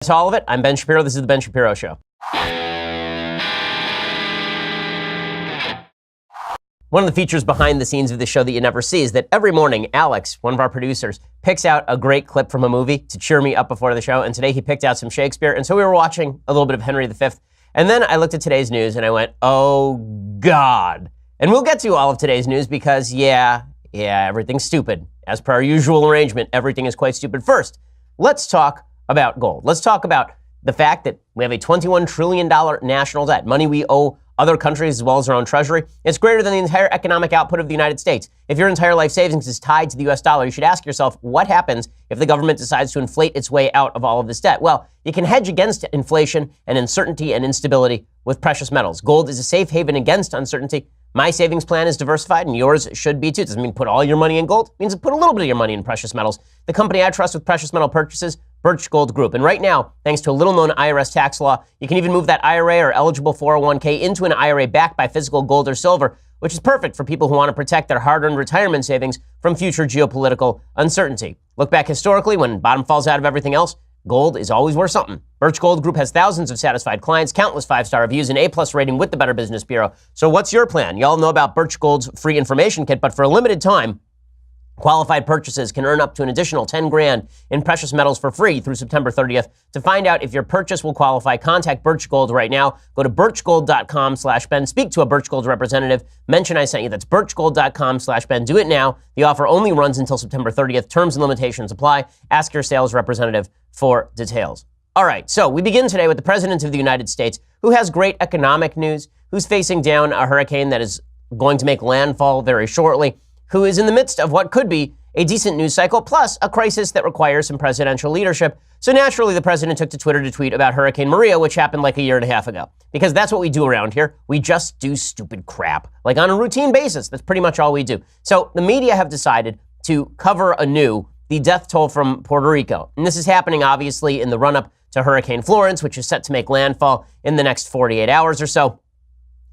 To all of it, I'm Ben Shapiro. This is The Ben Shapiro Show. One of the features behind the scenes of the show that you never see is that every morning, Alex, one of our producers, picks out a great clip from a movie to cheer me up before the show. And today he picked out some Shakespeare. And so we were watching a little bit of Henry V. And then I looked at today's news and I went, oh, God. And we'll get to all of today's news because, yeah, everything's stupid. As per our usual arrangement, everything is quite stupid. First, let's talk about gold. Let's talk about the fact that we have a $21 trillion national debt, money we owe other countries as well as our own treasury. It's greater than the entire economic output of the United States. If your entire life savings is tied to the US dollar, you should ask yourself what happens if the government decides to inflate its way out of all of this debt. Well, you can hedge against inflation and uncertainty and instability with precious metals. Gold is a safe haven against uncertainty. My savings plan is diversified, and yours should be too. It doesn't mean put all your money in gold. It means put a little bit of your money in precious metals. The company I trust with precious metal purchases, Birch Gold Group. And right now, thanks to a little-known IRS tax law, you can even move that IRA or eligible 401k into an IRA backed by physical gold or silver, which is perfect for people who want to protect their hard-earned retirement savings from future geopolitical uncertainty. Look back historically, when bottom falls out of everything else, gold is always worth something. Birch Gold Group has thousands of satisfied clients, countless 5-star reviews, and A+ rating with the Better Business Bureau. So what's your plan? Y'all know about Birch Gold's free information kit, but for a limited time, qualified purchases can earn up to an additional 10 grand in precious metals for free through September 30th. To find out if your purchase will qualify, contact Birch Gold right now. Go to birchgold.com/Ben. Speak to a Birch Gold representative. Mention I sent you. That's birchgold.com/Ben. Do it now. The offer only runs until September 30th. Terms and limitations apply. Ask your sales representative for details. All right, so we begin today with the President of the United States, who has great economic news, who's facing down a hurricane that is going to make landfall very shortly, who is in the midst of what could be a decent news cycle, plus a crisis that requires some presidential leadership. So naturally, the president took to Twitter to tweet about Hurricane Maria, which happened like a year and a half ago. Because that's what we do around here. We just do stupid crap, like on a routine basis. That's pretty much all we do. So the media have decided to cover anew the death toll from Puerto Rico. And this is happening, obviously, in the run-up to Hurricane Florence, which is set to make landfall in the next 48 hours or so.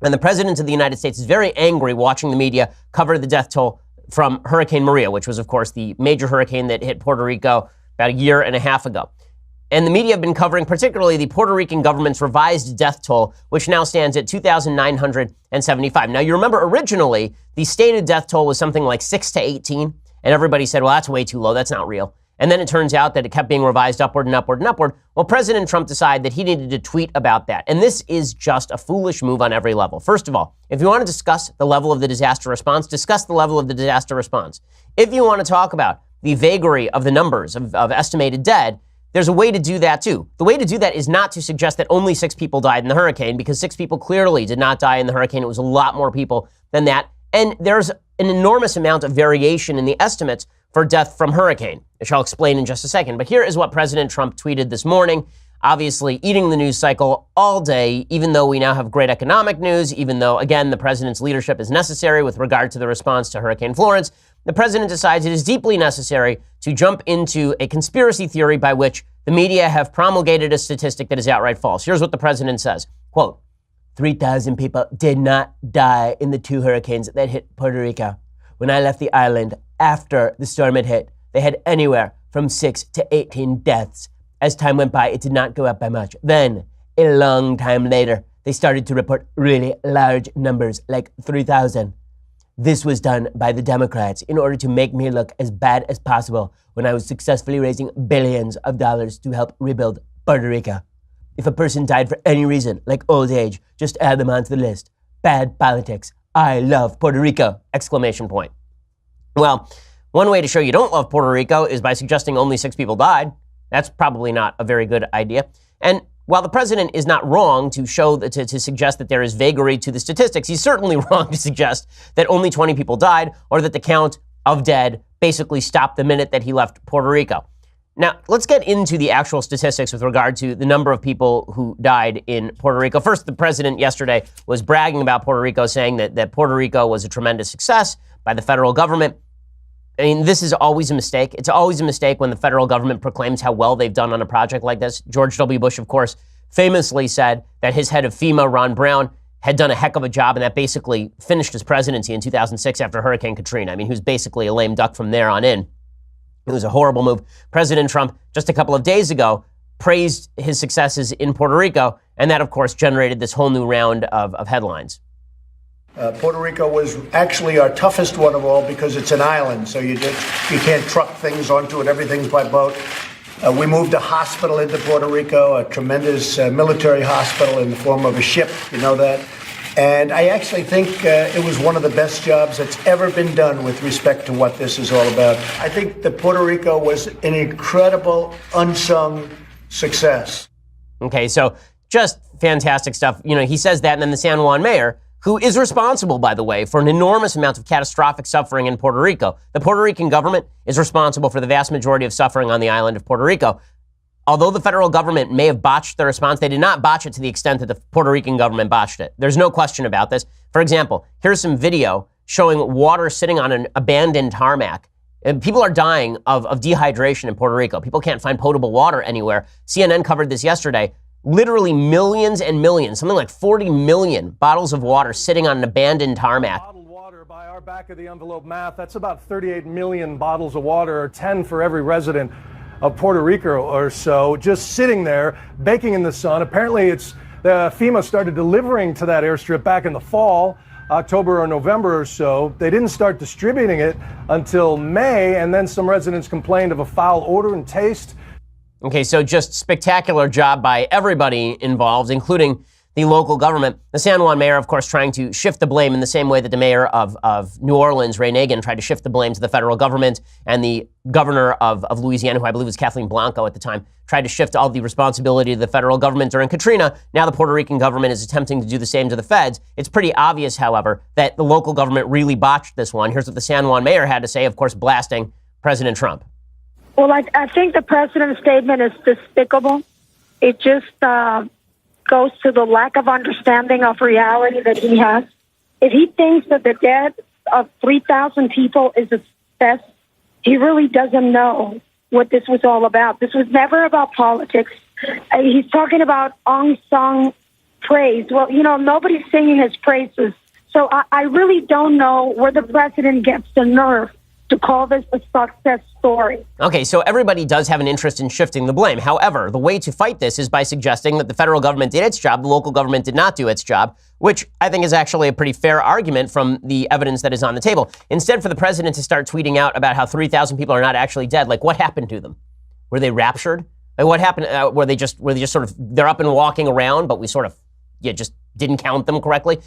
And the president of the United States is very angry watching the media cover the death toll from Hurricane Maria, which was, of course, the major hurricane that hit Puerto Rico about a year and a half ago. And the media have been covering particularly the Puerto Rican government's revised death toll, which now stands at 2,975. Now, you remember originally, the stated death toll was something like 6 to 18, and everybody said, well, that's way too low, that's not real. And then it turns out that it kept being revised upward and upward and upward. Well, President Trump decided that he needed to tweet about that. And this is just a foolish move on every level. First of all, if you want to discuss the level of the disaster response, discuss the level of the disaster response. If you want to talk about the vagary of the numbers of estimated dead, there's a way to do that too. The way to do that is not to suggest that only 6 people died in the hurricane, because 6 people clearly did not die in the hurricane. It was a lot more people than that. And there's an enormous amount of variation in the estimates for death from hurricane, which I'll explain in just a second. But here is what President Trump tweeted this morning, obviously eating the news cycle all day, even though we now have great economic news, even though, again, the president's leadership is necessary with regard to the response to Hurricane Florence. The president decides it is deeply necessary to jump into a conspiracy theory by which the media have promulgated a statistic that is outright false. Here's what the president says, quote, 3,000 people did not die in the 2 hurricanes that hit Puerto Rico. When I left the island after the storm had hit, they had anywhere from 6 to 18 deaths. As time went by, it did not go up by much. Then, a long time later, they started to report really large numbers, like 3,000. This was done by the Democrats in order to make me look as bad as possible when I was successfully raising billions of dollars to help rebuild Puerto Rico. If a person died for any reason, like old age, just add them onto the list. Bad politics. I love Puerto Rico! Exclamation point. Well, one way to show you don't love Puerto Rico is by suggesting only 6 people died. That's probably not a very good idea. And while the president is not wrong to suggest that there is vagary to the statistics, he's certainly wrong to suggest that only 20 people died or that the count of dead basically stopped the minute that he left Puerto Rico. Now, let's get into the actual statistics with regard to the number of people who died in Puerto Rico. First, the president yesterday was bragging about Puerto Rico, saying that Puerto Rico was a tremendous success by the federal government. I mean, this is always a mistake. It's always a mistake when the federal government proclaims how well they've done on a project like this. George W. Bush, of course, famously said that his head of FEMA, Ron Brown, had done a heck of a job, and that basically finished his presidency in 2006 after Hurricane Katrina. I mean, he was basically a lame duck from there on in. It was a horrible move. President Trump, just a couple of days ago, praised his successes in Puerto Rico, and that, of course, generated this whole new round of headlines. Puerto Rico was actually our toughest one of all because it's an island, so you can't truck things onto it. Everything's by boat. We moved a hospital into Puerto Rico, a tremendous military hospital in the form of a ship, you know that. And I actually think it was one of the best jobs that's ever been done with respect to what this is all about. I think that Puerto Rico was an incredible, unsung success. Okay, so just fantastic stuff. You know, he says that, and then the San Juan mayor, who is responsible, by the way, for an enormous amount of catastrophic suffering in Puerto Rico. The Puerto Rican government is responsible for the vast majority of suffering on the island of Puerto Rico. Although the federal government may have botched the response, they did not botch it to the extent that the Puerto Rican government botched it. There's no question about this. For example, here's some video showing water sitting on an abandoned tarmac. And people are dying of dehydration in Puerto Rico. People can't find potable water anywhere. CNN covered this yesterday. Literally millions and millions, something like 40 million bottles of water sitting on an abandoned tarmac. Bottled water, by our back of the envelope math, that's about 38 million bottles of water, or 10 for every resident of Puerto Rico or so, just sitting there, baking in the sun. Apparently FEMA started delivering to that airstrip back in the fall, October or November or so. They didn't start distributing it until May, and then some residents complained of a foul odor and taste. Okay, so just spectacular job by everybody involved, including the local government. The San Juan mayor, of course, trying to shift the blame in the same way that the mayor of New Orleans, Ray Nagin, tried to shift the blame to the federal government, and the governor of Louisiana, who I believe was Kathleen Blanco at the time, tried to shift all the responsibility to the federal government during Katrina. Now the Puerto Rican government is attempting to do the same to the feds. It's pretty obvious, however, that the local government really botched this one. Here's what the San Juan mayor had to say, of course, blasting President Trump. Well, I think the president's statement is despicable. It just goes to the lack of understanding of reality that he has. If he thinks that the death of 3,000 people is a success, he really doesn't know what this was all about. This was never about politics. He's talking about unsung praise. Well, you know, nobody's singing his praises. So I really don't know where the president gets the nerve to call this a success story. Okay, so everybody does have an interest in shifting the blame. However, the way to fight this is by suggesting that the federal government did its job, the local government did not do its job, which I think is actually a pretty fair argument from the evidence that is on the table. Instead, for the president to start tweeting out about how 3,000 people are not actually dead, like what happened to them? Were they raptured? Like what happened? Were they just sort of, they're up and walking around, but we sort of, just didn't count them correctly?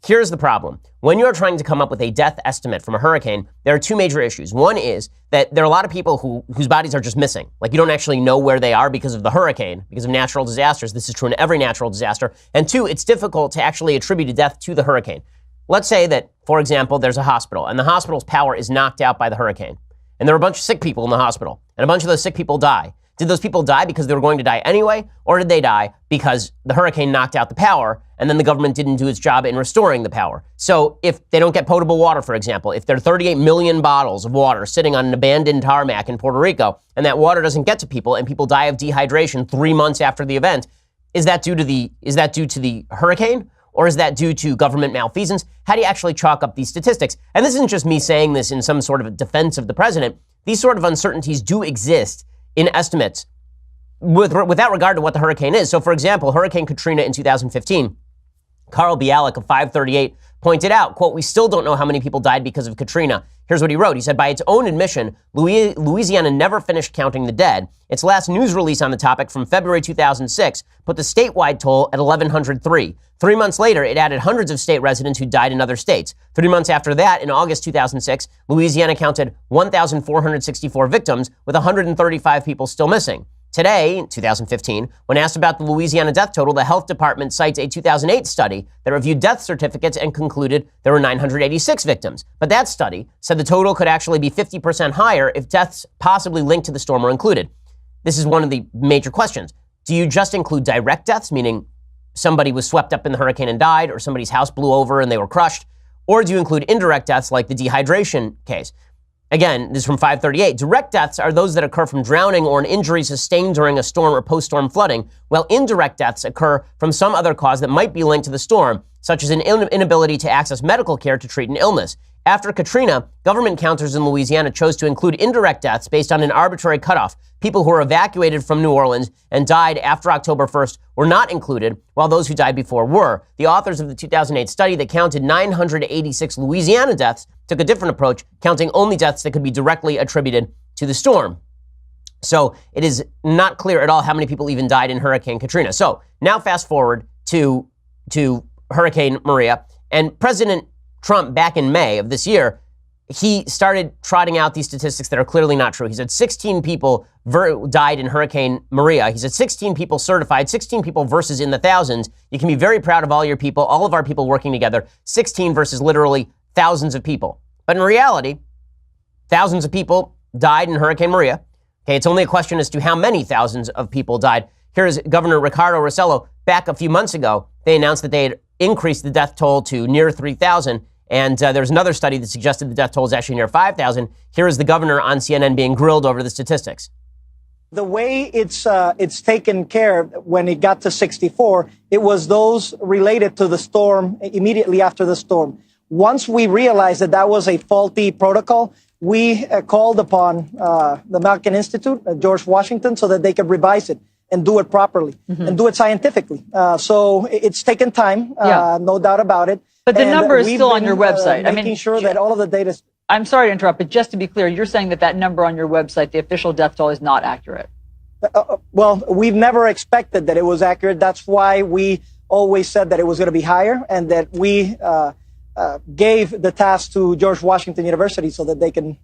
Here's the problem. When you're trying to come up with a death estimate from a hurricane, there are two major issues. One is that there are a lot of people whose bodies are just missing. Like you don't actually know where they are because of the hurricane, because of natural disasters. This is true in every natural disaster. And two, it's difficult to actually attribute a death to the hurricane. Let's say that, for example, there's a hospital and the hospital's power is knocked out by the hurricane. And there are a bunch of sick people in the hospital and a bunch of those sick people die. Did those people die because they were going to die anyway? Or did they die because the hurricane knocked out the power and then the government didn't do its job in restoring the power? So if they don't get potable water, for example, if there are 38 million bottles of water sitting on an abandoned tarmac in Puerto Rico and that water doesn't get to people and people die of dehydration 3 months after the event, is that due to the hurricane? Or is that due to government malfeasance? How do you actually chalk up these statistics? And this isn't just me saying this in some sort of defense of the president. These sort of uncertainties do exist in estimates without regard to what the hurricane is. So, for example, Hurricane Katrina in 2015, Carl Bialik of 538 pointed out, quote, "We still don't know how many people died because of Katrina." Here's what he wrote. He said, "By its own admission, Louisiana never finished counting the dead. Its last news release on the topic from February 2006 put the statewide toll at 1,103. 3 months later, it added hundreds of state residents who died in other states. 3 months after that, in August 2006, Louisiana counted 1,464 victims, with 135 people still missing. Today, in 2015, when asked about the Louisiana death total, the health department cites a 2008 study that reviewed death certificates and concluded there were 986 victims. But that study said the total could actually be 50% higher if deaths possibly linked to the storm were included. This is one of the major questions. Do you just include direct deaths, meaning somebody was swept up in the hurricane and died, or somebody's house blew over and they were crushed? Or do you include indirect deaths like the dehydration case? Again, this is from 538. Direct deaths are those that occur from drowning or an injury sustained during a storm or post-storm flooding, while indirect deaths occur from some other cause that might be linked to the storm, such as an inability to access medical care to treat an illness. After Katrina, government counters in Louisiana chose to include indirect deaths based on an arbitrary cutoff. People who were evacuated from New Orleans and died after October 1st were not included, while those who died before were. The authors of the 2008 study that counted 986 Louisiana deaths took a different approach, counting only deaths that could be directly attributed to the storm. So it is not clear at all how many people even died in Hurricane Katrina. So now fast forward to Hurricane Maria, and President Trump, back in May of this year, he started trotting out these statistics that are clearly not true. He said 16 people died in Hurricane Maria. He said 16 people certified, 16 people versus in the thousands. You can be very proud of all your people, all of our people working together. 16 versus literally thousands of people. But in reality, thousands of people died in Hurricane Maria. Okay, it's only a question as to how many thousands of people died. Here's Governor Ricardo Rossello. Back a few months ago, they announced that they had increased the death toll to near 3,000. And there's another study that suggested the death toll is actually near 5,000. Here is the governor on CNN being grilled over the statistics. The way it's taken care when it got to 64, it was those related to the storm immediately after the storm. Once we realized that that was a faulty protocol, we called upon the Malkin Institute, George Washington, so that they could revise it and do it properly and do it scientifically. So it's taken time, no doubt about it. But the number is still on your website. Making sure that all of the data. I'm sorry to interrupt, but just to be clear, you're saying that number on your website, the official death toll, is not accurate. Well, we've never expected that it was accurate. That's why we always said that it was going to be higher, and that we gave the task to George Washington University so that they can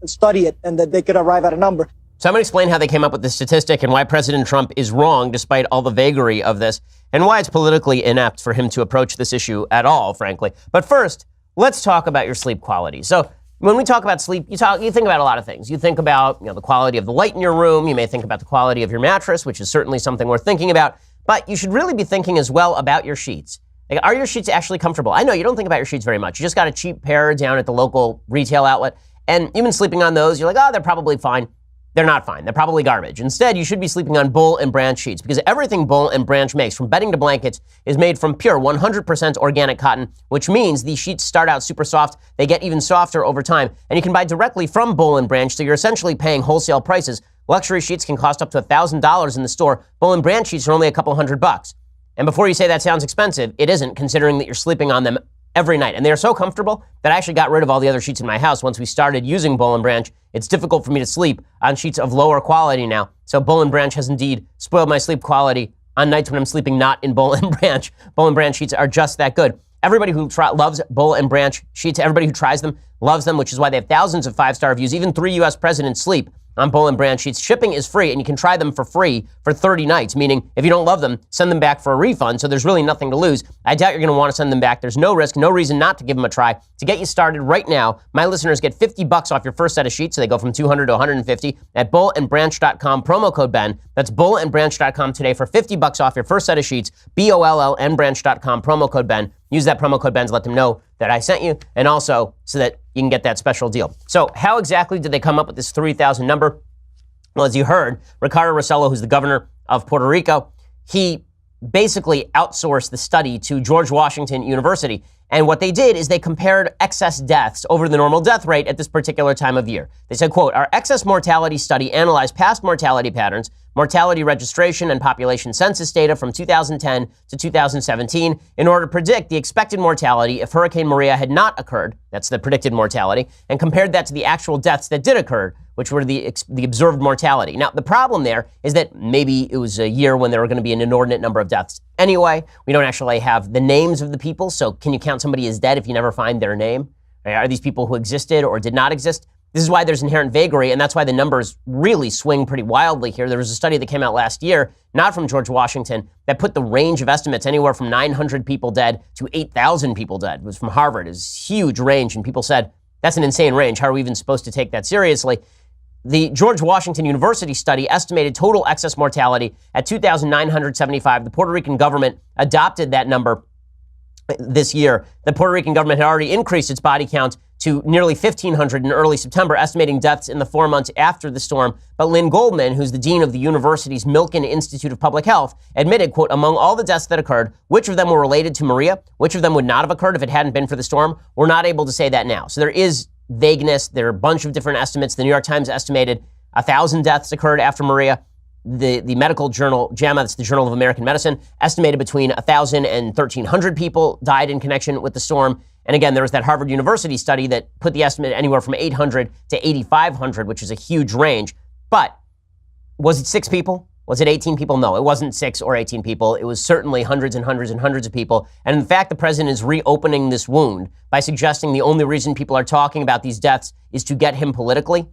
study it and that they could arrive at a number. So I'm going to explain how they came up with this statistic and why President Trump is wrong despite all the vagary of this, and why it's politically inept for him to approach this issue at all, frankly. But first, let's talk about your sleep quality. So when we talk about sleep, you think about a lot of things. You think about, the quality of the light in your room. You may think about the quality of your mattress, which is certainly something worth thinking about. But you should really be thinking as well about your sheets. Like, are your sheets actually comfortable? I know you don't think about your sheets very much. You just got a cheap pair down at the local retail outlet, and you've been sleeping on those. You're like, oh, they're probably fine. They're not fine. They're probably garbage. Instead, you should be sleeping on Boll and Branch sheets, because everything Boll and Branch makes, from bedding to blankets, is made from pure 100% organic cotton, which means these sheets start out super soft. They get even softer over time, and you can buy directly from Boll and Branch, so you're essentially paying wholesale prices. Luxury sheets can cost up to $1,000 in the store. Boll and Branch sheets are only a couple $100. And before you say that sounds expensive, it isn't, considering that you're sleeping on them every night. And they are so comfortable that I actually got rid of all the other sheets in my house once we started using Boll and Branch. It's difficult for me to sleep on sheets of lower quality now. So Boll and Branch has indeed spoiled my sleep quality on nights when I'm sleeping not in Boll and Branch. Boll and Branch sheets are just that good. Everybody who loves Boll and Branch sheets, everybody who tries them loves them, which is why they have thousands of 5-star reviews. Even 3 U.S. presidents sleep on Boll and Branch sheets. Shipping is free, and you can try them for free for 30 nights, meaning if you don't love them, send them back for a refund, so there's really nothing to lose. I doubt you're going to want to send them back. There's no risk, no reason not to give them a try. To get you started right now, my listeners get $50 off your first set of sheets, so they go from $200 to $150 at bullandbranch.com, promo code Ben. That's bullandbranch.com today for $50 off your first set of sheets, BOLLNbranch.com, promo code Ben. Use that promo code Ben to let them know that I sent you, and also so that you can get that special deal. So how exactly did they come up with this 3,000 number? Well, as you heard, Ricardo Rossello, who's the governor of Puerto Rico, he basically outsourced the study to George Washington University. And what they did is they compared excess deaths over the normal death rate at this particular time of year. They said, quote, our excess mortality study analyzed past mortality patterns, mortality registration, and population census data from 2010 to 2017 in order to predict the expected mortality if Hurricane Maria had not occurred. That's the predicted mortality, and compared that to the actual deaths that did occur, which were the observed mortality. Now, the problem there is that maybe it was a year when there were going to be an inordinate number of deaths. Anyway, we don't actually have the names of the people, so can you count somebody as dead if you never find their name? Are these people who existed or did not exist? This is why there's inherent vagary, and that's why the numbers really swing pretty wildly here. There was a study that came out last year, not from George Washington, that put the range of estimates anywhere from 900 people dead to 8,000 people dead. It was from Harvard. It was a huge range, and people said, that's an insane range. How are we even supposed to take that seriously? The George Washington University study estimated total excess mortality at 2,975. The Puerto Rican government adopted that number this year, the Puerto Rican government had already increased its body count to nearly 1,500 in early September, estimating deaths in the 4 months after the storm. But Lynn Goldman, who's the dean of the university's Milken Institute of Public Health, admitted, quote, among all the deaths that occurred, which of them were related to Maria, which of them would not have occurred if it hadn't been for the storm? We're not able to say that now. So there is vagueness. There are a bunch of different estimates. The New York Times estimated 1,000 deaths occurred after Maria. The medical journal, JAMA, that's the Journal of American Medicine, estimated between 1,000 and 1,300 people died in connection with the storm. And again, there was that Harvard University study that put the estimate anywhere from 800 to 8,500, which is a huge range. But was it 6 people? Was it 18 people? No, it wasn't 6 or 18 people. It was certainly hundreds and hundreds and hundreds of people. And in fact, the president is reopening this wound by suggesting the only reason people are talking about these deaths is to get him politically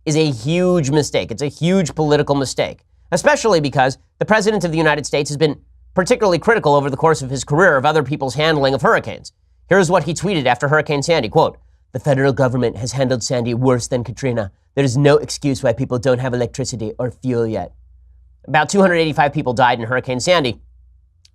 is a huge mistake. It's a huge political mistake, especially because the president of the United States has been particularly critical over the course of his career of other people's handling of hurricanes. Here's what he tweeted after Hurricane Sandy, quote, "The federal government has handled Sandy worse than Katrina. There is no excuse why people don't have electricity or fuel yet." About 285 people died in Hurricane Sandy,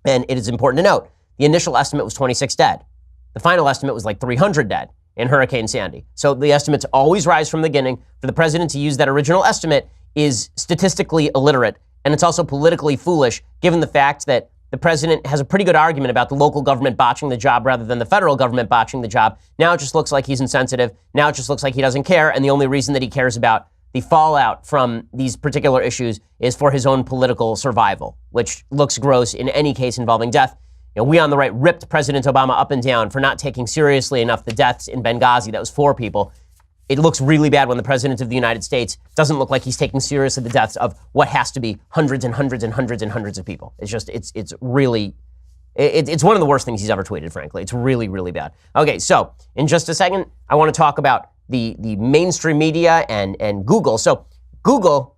and it is important to note, the initial estimate was 26 dead. The final estimate was like 300 dead in Hurricane Sandy. So the estimates always rise from the beginning. For the president to use that original estimate is statistically illiterate, and it's also politically foolish, given the fact that the president has a pretty good argument about the local government botching the job rather than the federal government botching the job. Now it just looks like he's insensitive. Now it just looks like he doesn't care, and the only reason that he cares about the fallout from these particular issues is for his own political survival, which looks gross in any case involving death. You know, we on the right ripped President Obama up and down for not taking seriously enough the deaths in Benghazi. That was 4 people. It looks really bad when the president of the United States doesn't look like he's taking seriously the deaths of what has to be hundreds and hundreds and hundreds and hundreds of people. It's just, it's one of the worst things he's ever tweeted, frankly. It's really, really bad. Okay, so in just a second, I want to talk about the mainstream media and Google. So Google,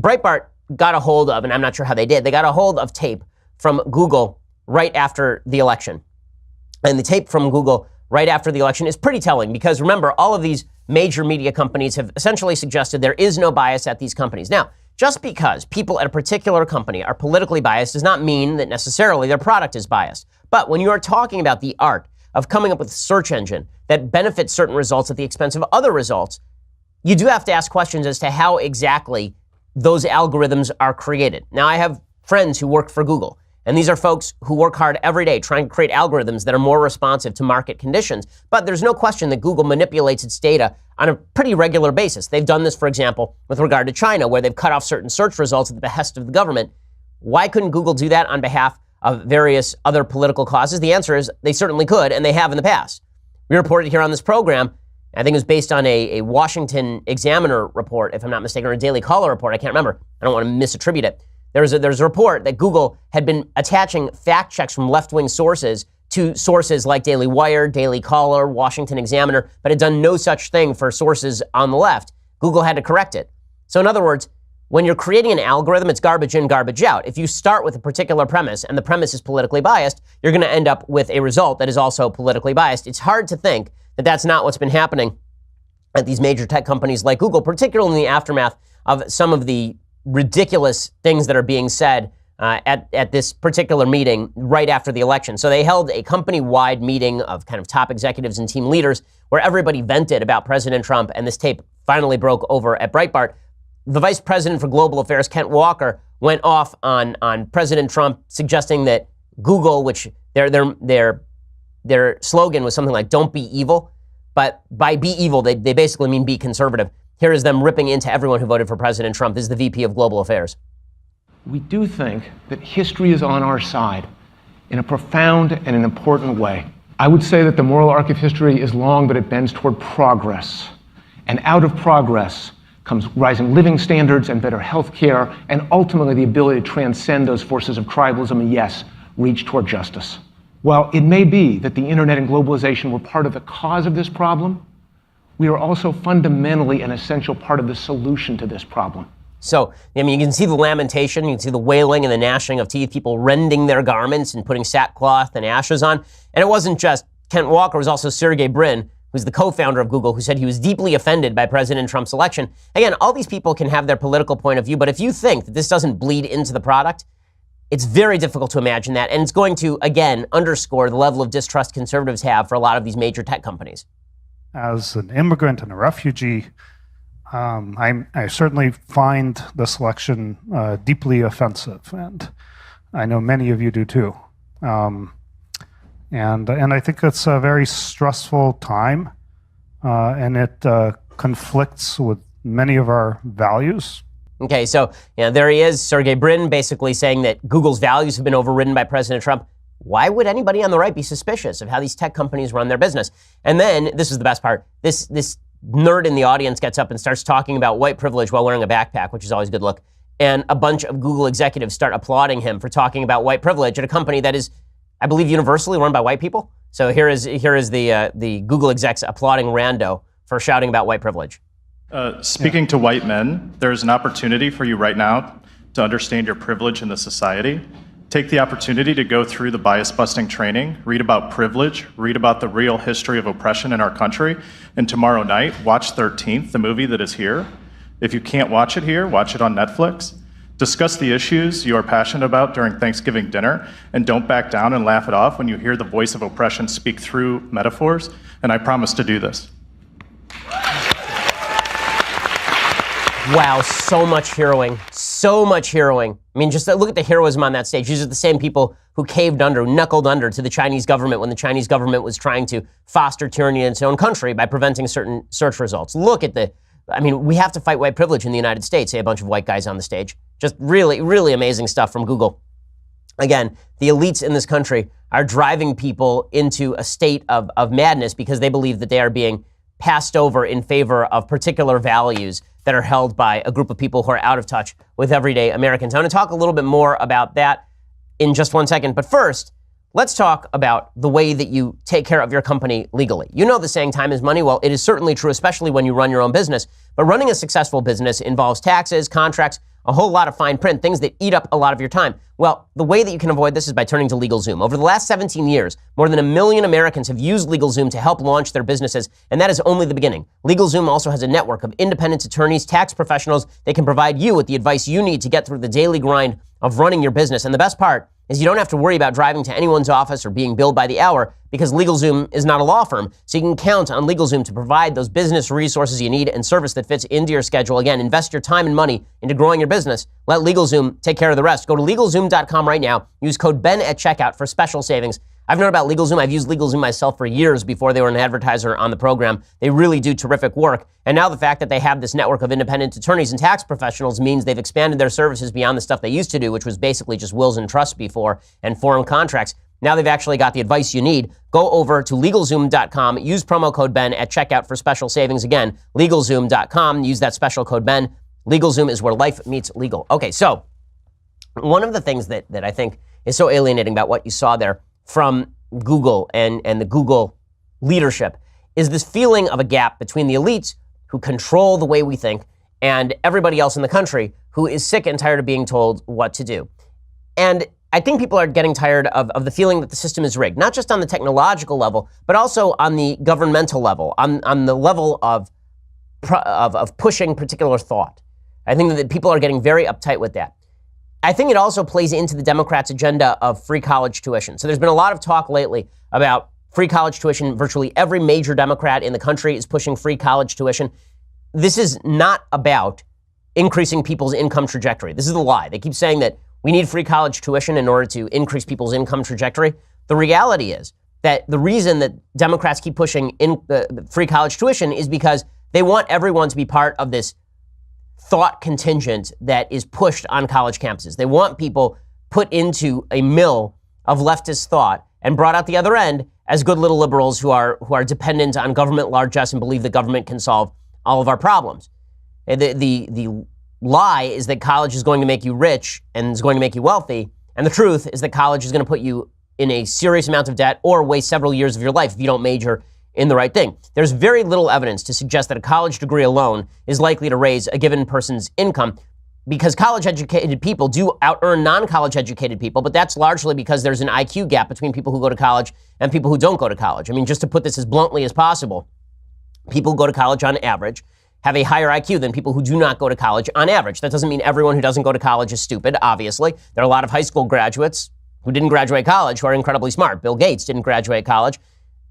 Breitbart got a hold of, and I'm not sure how they did, they got a hold of tape from Google right after the election. And the tape from Google right after the election is pretty telling because remember, all of these major media companies have essentially suggested there is no bias at these companies. Now, just because people at a particular company are politically biased does not mean that necessarily their product is biased. But when you are talking about the art of coming up with a search engine that benefits certain results at the expense of other results, you do have to ask questions as to how exactly those algorithms are created. Now, I have friends who work for Google, and these are folks who work hard every day trying to create algorithms that are more responsive to market conditions. But there's no question that Google manipulates its data on a pretty regular basis. They've done this, for example, with regard to China, where they've cut off certain search results at the behest of the government. Why couldn't Google do that on behalf of various other political causes? The answer is they certainly could, and they have in the past. We reported here on this program, I think it was based on a Washington Examiner report, if I'm not mistaken, or a Daily Caller report. I can't remember. I don't want to misattribute it. There's a report that Google had been attaching fact checks from left-wing sources to sources like Daily Wire, Daily Caller, Washington Examiner, but had done no such thing for sources on the left. Google had to correct it. So in other words, when you're creating an algorithm, it's garbage in, garbage out. If you start with a particular premise and the premise is politically biased, you're going to end up with a result that is also politically biased. It's hard to think that that's not what's been happening at these major tech companies like Google, particularly in the aftermath of some of the ridiculous things that are being said at this particular meeting right after the election. So they held a company-wide meeting of kind of top executives and team leaders where everybody vented about President Trump, and this tape finally broke over at Breitbart. The vice president for global affairs, Kent Walker, went off on President Trump, suggesting that Google, which their slogan was something like "Don't be evil," but by "be evil" they basically mean be conservative. Here is them ripping into everyone who voted for President Trump. This is the VP of Global Affairs. We do think that history is on our side in a profound and an important way. I would say that the moral arc of history is long, but it bends toward progress. And out of progress comes rising living standards and better health care, and ultimately the ability to transcend those forces of tribalism and, yes, reach toward justice. While it may be that the internet and globalization were part of the cause of this problem, we are also fundamentally an essential part of the solution to this problem. So, I mean, you can see the lamentation, you can see the wailing and the gnashing of teeth, people rending their garments and putting sackcloth and ashes on. And it wasn't just Kent Walker, it was also Sergey Brin, who's the co-founder of Google, who said he was deeply offended by President Trump's election. Again, all these people can have their political point of view, but if you think that this doesn't bleed into the product, It's very difficult to imagine that, and it's going to, again, underscore the level of distrust conservatives have for a lot of these major tech companies. As an immigrant and a refugee, I certainly find the selection deeply offensive, and I know many of you do too. And I think it's a very stressful time, and it conflicts with many of our values. Okay, so there he is, Sergey Brin, basically saying that Google's values have been overridden by President Trump. Why would anybody on the right be suspicious of how these tech companies run their business? And then, this is the best part, this nerd in the audience gets up and starts talking about white privilege while wearing a backpack, which is always a good look. And a bunch of Google executives start applauding him for talking about white privilege at a company that is, I believe, universally run by white people. So here is the Google execs applauding Rando for shouting about white privilege. Speaking to white men, there's an opportunity for you right now to understand your privilege in the society. Take the opportunity to go through the bias-busting training, read about privilege, read about the real history of oppression in our country, and tomorrow night, watch 13th, the movie that is here. If you can't watch it here, watch it on Netflix. Discuss the issues you are passionate about during Thanksgiving dinner, and don't back down and laugh it off when you hear the voice of oppression speak through metaphors, and I promise to do this. Wow, so much heroing. So much heroing. I mean, just look at the heroism on that stage. These are the same people who caved under, knuckled under to the Chinese government when the Chinese government was trying to foster tyranny in its own country by preventing certain search results. Look at we have to fight white privilege in the United States, say a bunch of white guys on the stage. Just really, really amazing stuff from Google. Again, the elites in this country are driving people into a state of madness because they believe that they are being passed over in favor of particular values that are held by a group of people who are out of touch with everyday Americans. I'm going to talk a little bit more about that in just one second. But first, let's talk about the way that you take care of your company legally. You know the saying, time is money. Well, it is certainly true, especially when you run your own business. But running a successful business involves taxes, contracts, a whole lot of fine print, things that eat up a lot of your time. Well, the way that you can avoid this is by turning to LegalZoom. Over the last 17 years, more than 1 million Americans have used LegalZoom to help launch their businesses, and that is only the beginning. LegalZoom also has a network of independent attorneys, tax professionals. They can provide you with the advice you need to get through the daily grind of running your business. And the best part is you don't have to worry about driving to anyone's office or being billed by the hour because LegalZoom is not a law firm. So you can count on LegalZoom to provide those business resources you need and service that fits into your schedule. Again, invest your time and money into growing your business. Let LegalZoom take care of the rest. Go to LegalZoom.com right now. Use code BEN at checkout for special savings. I've known about LegalZoom. I've used LegalZoom myself for years before they were an advertiser on the program. They really do terrific work. And now the fact that they have this network of independent attorneys and tax professionals means they've expanded their services beyond the stuff they used to do, which was basically just wills and trusts before and foreign contracts. Now they've actually got the advice you need. Go over to LegalZoom.com. Use promo code BEN at checkout for special savings. Again, LegalZoom.com. Use that special code BEN. LegalZoom is where life meets legal. Okay, so one of the things that I think is so alienating about what you saw there from Google and the Google leadership is this feeling of a gap between the elites who control the way we think and everybody else in the country who is sick and tired of being told what to do. And I think people are getting tired of the feeling that the system is rigged, not just on the technological level, but also on the governmental level, on the level of pushing particular thought. I think that people are getting very uptight with that. I think it also plays into the Democrats' agenda of free college tuition. So there's been a lot of talk lately about free college tuition. Virtually every major Democrat in the country is pushing free college tuition. This is not about increasing people's income trajectory. This is the lie. They keep saying that we need free college tuition in order to increase people's income trajectory. The reality is that the reason that Democrats keep pushing free college tuition is because they want everyone to be part of this thought contingent that is pushed on college campuses. They want people put into a mill of leftist thought and brought out the other end as good little liberals who are dependent on government largesse and believe the government can solve all of our problems. The lie is that college is going to make you rich and is going to make you wealthy, and the truth is that college is going to put you in a serious amount of debt or waste several years of your life if you don't major in the right thing. There's very little evidence to suggest that a college degree alone is likely to raise a given person's income, because college-educated people do out-earn non-college educated people, but that's largely because there's an IQ gap between people who go to college and people who don't go to college. I mean, just to put this as bluntly as possible, people who go to college on average have a higher IQ than people who do not go to college on average. That doesn't mean everyone who doesn't go to college is stupid, obviously. There are a lot of high school graduates who didn't graduate college who are incredibly smart. Bill Gates didn't graduate college.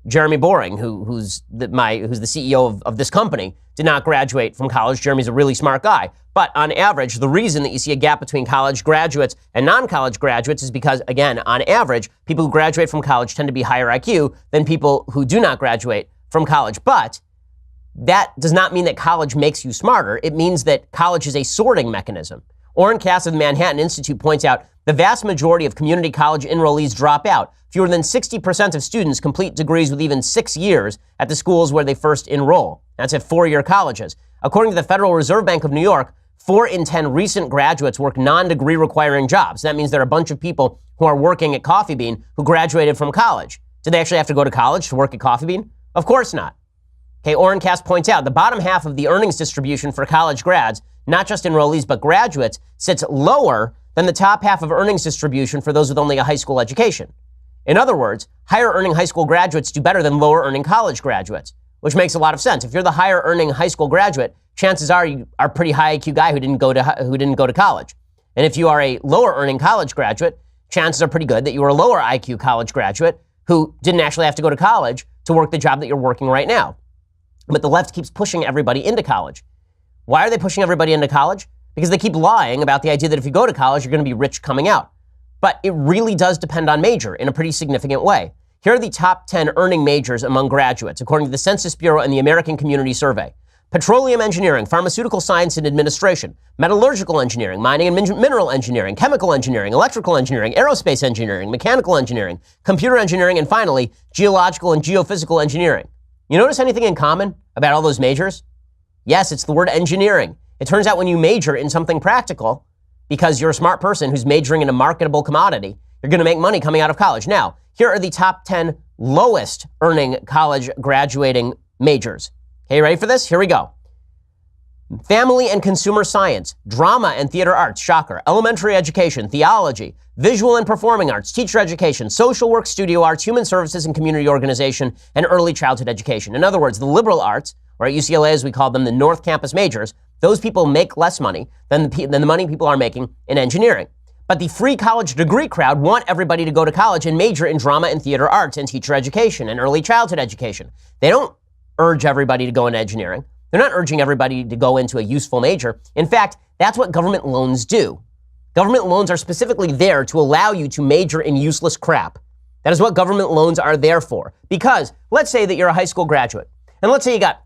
Jeremy Boring, who's the CEO of this company, did not graduate from college. Jeremy's a really smart guy. But on average, the reason that you see a gap between college graduates and non-college graduates is because, again, on average, people who graduate from college tend to be higher IQ than people who do not graduate from college. But that does not mean that college makes you smarter. It means that college is a sorting mechanism. Orrin Cass of the Manhattan Institute points out the vast majority of community college enrollees drop out. Fewer than 60% of students complete degrees with even 6 years at the schools where they first enroll. That's at four-year colleges. According to the Federal Reserve Bank of New York, 4 in 10 recent graduates work non-degree requiring jobs. That means there are a bunch of people who are working at Coffee Bean who graduated from college. Do they actually have to go to college to work at Coffee Bean? Of course not. Okay, Orrin Cass points out the bottom half of the earnings distribution for college grads, not just enrollees but graduates, sits lower than the top half of earnings distribution for those with only a high school education. In other words, higher earning high school graduates do better than lower earning college graduates, which makes a lot of sense. If you're the higher earning high school graduate, chances are you are a pretty high IQ guy who didn't go to college. And if you are a lower earning college graduate, chances are pretty good that you are a lower IQ college graduate who didn't actually have to go to college to work the job that you're working right now. But the left keeps pushing everybody into college. Why are they pushing everybody into college? Because they keep lying about the idea that if you go to college, you're going to be rich coming out. But it really does depend on major in a pretty significant way. Here are the top 10 earning majors among graduates, according to the Census Bureau and the American Community Survey. Petroleum engineering, pharmaceutical science and administration, metallurgical engineering, mining and mineral engineering, chemical engineering, electrical engineering, aerospace engineering, mechanical engineering, computer engineering, and finally, geological and geophysical engineering. You notice anything in common about all those majors? Yes, it's the word engineering. It turns out when you major in something practical, because you're a smart person who's majoring in a marketable commodity, you're going to make money coming out of college. Now, here are the top 10 lowest earning college graduating majors. Okay, ready for this? Here we go. Family and consumer science, drama and theater arts, shocker, elementary education, theology, visual and performing arts, teacher education, social work, studio arts, human services and community organization, and early childhood education. In other words, the liberal arts, or at UCLA as we call them, the North Campus majors, those people make less money than the money people are making in engineering. But the free college degree crowd want everybody to go to college and major in drama and theater arts and teacher education and early childhood education. They don't urge everybody to go into engineering. They're not urging everybody to go into a useful major. In fact, that's what government loans do. Government loans are specifically there to allow you to major in useless crap. That is what government loans are there for. Because let's say that you're a high school graduate, and let's say you got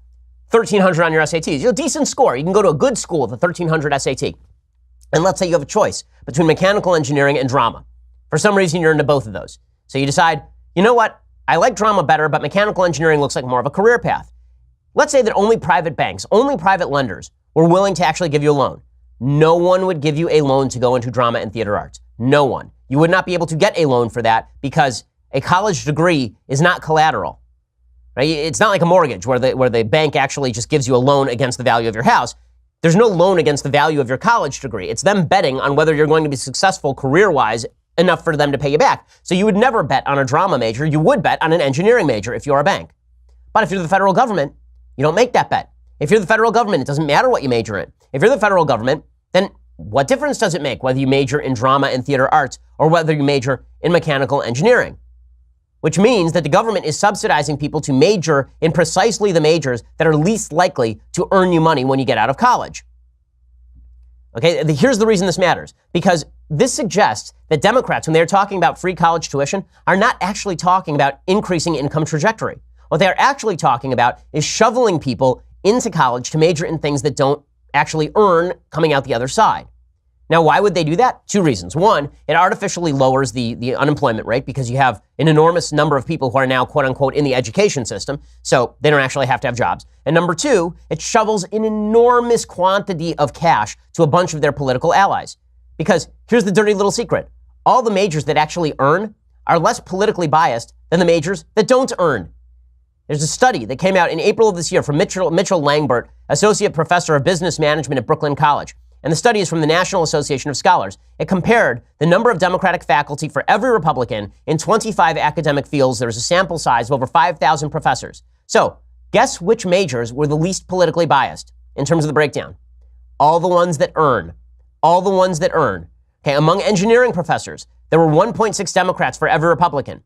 1,300 on your SATs. You have a decent score. You can go to a good school with a 1,300 SAT. And let's say you have a choice between mechanical engineering and drama. For some reason, you're into both of those. So you decide, you know what? I like drama better, but mechanical engineering looks like more of a career path. Let's say that only private banks, only private lenders were willing to actually give you a loan. No one would give you a loan to go into drama and theater arts. No one. You would not be able to get a loan for that because a college degree is not collateral. Right? It's not like a mortgage where the bank actually just gives you a loan against the value of your house. There's no loan against the value of your college degree. It's them betting on whether you're going to be successful career-wise enough for them to pay you back. So you would never bet on a drama major. You would bet on an engineering major if you're a bank. But if you're the federal government, you don't make that bet. If you're the federal government, it doesn't matter what you major in. If you're the federal government, then what difference does it make whether you major in drama and theater arts or whether you major in mechanical engineering? Which means that the government is subsidizing people to major in precisely the majors that are least likely to earn you money when you get out of college. Okay, here's the reason this matters. Because this suggests that Democrats, when they're talking about free college tuition, are not actually talking about increasing income trajectory. What they are actually talking about is shoveling people into college to major in things that don't actually earn coming out the other side. Now, why would they do that? Two reasons. One, it artificially lowers the unemployment rate because you have an enormous number of people who are now, quote unquote, in the education system, so they don't actually have to have jobs. And number two, it shovels an enormous quantity of cash to a bunch of their political allies. Because here's the dirty little secret. All the majors that actually earn are less politically biased than the majors that don't earn. There's a study that came out in April of this year from Mitchell Langbert, Associate Professor of Business Management at Brooklyn College. And the study is from the National Association of Scholars. It compared the number of Democratic faculty for every Republican in 25 academic fields. There was a sample size of over 5,000 professors. So, guess which majors were the least politically biased? in terms of the breakdown. All the ones that earn. Okay, among engineering professors, there were 1.6 Democrats for every Republican.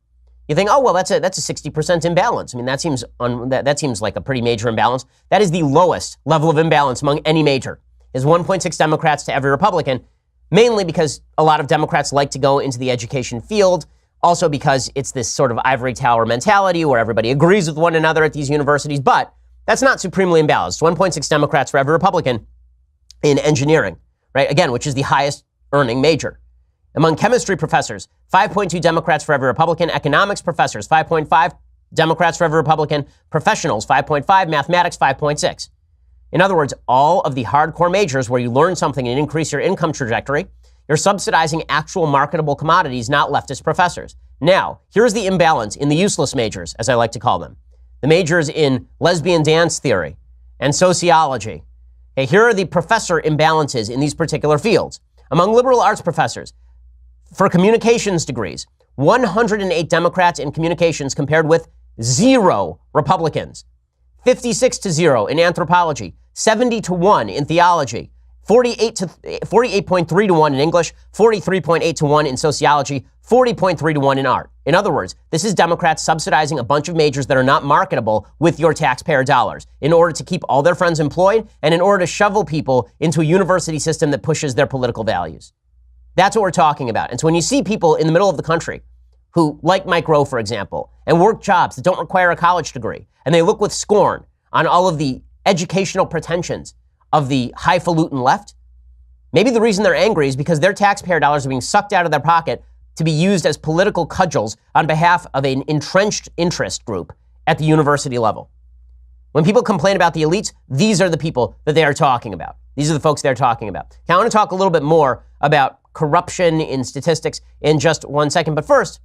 You think, oh, well, that's a 60% imbalance. I mean, that seems like a pretty major imbalance. That is the lowest level of imbalance among any major, is 1.6 Democrats to every Republican, mainly because a lot of Democrats like to go into the education field, also because it's this sort of ivory tower mentality where everybody agrees with one another at these universities, but that's not supremely imbalanced. 1.6 Democrats for every Republican in engineering, right? Again, which is the highest earning major. Among chemistry professors, 5.2 Democrats for every Republican. Economics professors, 5.5 Democrats for every Republican. Professionals, 5.5. Mathematics, 5.6. In other words, all of the hardcore majors where you learn something and increase your income trajectory, you're subsidizing actual marketable commodities, not leftist professors. Now, here's the imbalance in the useless majors, as I like to call them. The majors in lesbian dance theory and sociology. Okay, here are the professor imbalances in these particular fields. Among liberal arts professors, for communications degrees, 108 Democrats in communications compared with 0 Republicans. 56 to 0 in anthropology, 70 to 1 in theology, 48.3 to 1 in English, 43.8 to 1 in sociology, 40.3 to 1 in art. In other words, this is Democrats subsidizing a bunch of majors that are not marketable with your taxpayer dollars in order to keep all their friends employed and in order to shovel people into a university system that pushes their political values. That's what we're talking about. And so when you see people in the middle of the country who, like Mike Rowe, for example, and work jobs that don't require a college degree, and they look with scorn on all of the educational pretensions of the highfalutin left, maybe the reason they're angry is because their taxpayer dollars are being sucked out of their pocket to be used as political cudgels on behalf of an entrenched interest group at the university level. When people complain about the elites, these are the people that they are talking about. These are the folks they're talking about. Now, I want to talk a little bit more about corruption in statistics in just one second. But first,